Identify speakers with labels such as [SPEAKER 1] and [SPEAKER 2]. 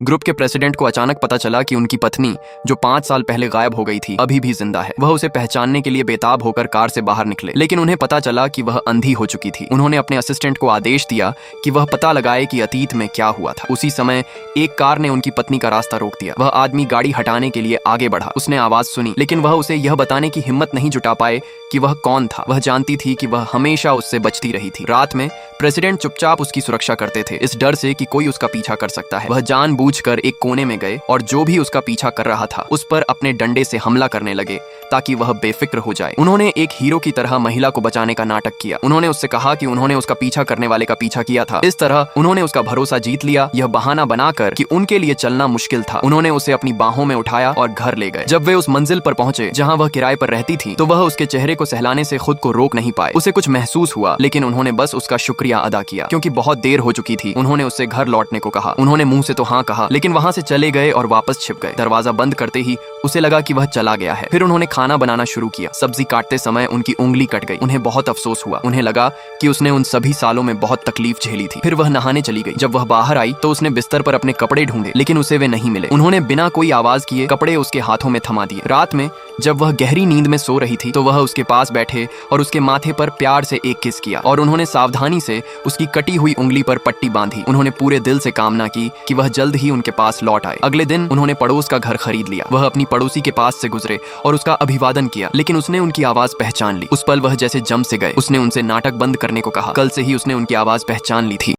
[SPEAKER 1] Group के president को अचानक पता चला कि उनकी पत्नी, जो 5 साल पहले गायब हो गई थी, अभी भी जिंदा है। वह उसे पहचानने के लिए बेताब होकर कार से बाहर निकले, लेकिन उन्हें पता चला कि वह अंधी हो चुकी थी। उन्होंने अपने असिस्टेंट को आदेश दिया कि वह पता लगाए कि अतीत में क्या हुआ था। उसी समय एक कार ने उनकी पत्नी का रास्ता रोक दिया। वह आदमी गाड़ी हटाने के लिए आगे बढ़ा। उसने आवाज सुनी, लेकिन वह उसे यह बताने की हिम्मत नहीं जुटा पाए कि वह कौन था। वह जानती थी कि वह हमेशा उससे बचती रही थी। रात में प्रेसिडेंट चुपचाप उसकी सुरक्षा करते थे, इस डर से कि कोई उसका पीछा कर सकता है। वह जानबूझकर एक कोने में गए और जो भी उसका पीछा कर रहा था उस पर अपने डंडे से हमला करने लगे ताकि वह बेफिक्र हो जाए। उन्होंने एक हीरो की तरह महिला को बचाने का नाटक किया। उन्होंने उससे कहा कि उन्होंने उसका पीछा करने वाले का पीछा किया था। इस तरह उन्होंने उसका भरोसा जीत लिया, यह बहाना बनाकर कि उनके लिए चलना मुश्किल था। उन्होंने उसे अपनी बाहों में उठाया और घर ले गए। जब वे उस मंजिल पर पहुंचे जहां वह किराए पर रहती थी, तो वह उसके चेहरे को सहलाने से खुद को रोक नहीं पाए। उसे कुछ महसूस हुआ, लेकिन उन्होंने बस उसका शुक्रिया अदा किया क्योंकि बहुत देर हो चुकी थी। उन्होंने उससे घर लौटने को कहा। उन्होंने मुंह से तो हाँ कहा, लेकिन वहां से चले गए और वापस छिप गए। दरवाजा बंद करते ही उसे लगा कि वह चला गया है। फिर उन्होंने खाना बनाना शुरू किया। सब्जी काटते समय उनकी उंगली कट गई। उन्हें बहुत अफसोस हुआ। उन्हें लगा कि उसने उन सभी सालों में बहुत तकलीफ झेली थी। फिर वह नहाने चली गई। जब वह बाहर आई तो उसने बिस्तर पर अपने कपड़े ढूंढे, लेकिन उसे वे नहीं मिले। उन्होंने बिना कोई आवाज किए कपड़े उसके हाथों में थमा दिए। रात में जब वह गहरी नींद में सो रही थी तो वह उसके पास बैठे और उसके माथे पर प्यार से एक किस किया और उन्होंने सावधानी से उसकी कटी हुई उंगली पर पट्टी बांधी। उन्होंने पूरे दिल से कामना की कि वह जल्द ही उनके पास लौट आए। अगले दिन उन्होंने पड़ोस का घर खरीद लिया। वह अपनी पड़ोसी के पास से गुजरे और उसका अभिवादन किया, लेकिन उसने उनकी आवाज पहचान ली। उस पल वह जैसे जम से गए। उसने उनसे नाटक बंद करने को कहा। कल से ही उसने उनकी आवाज पहचान ली थी।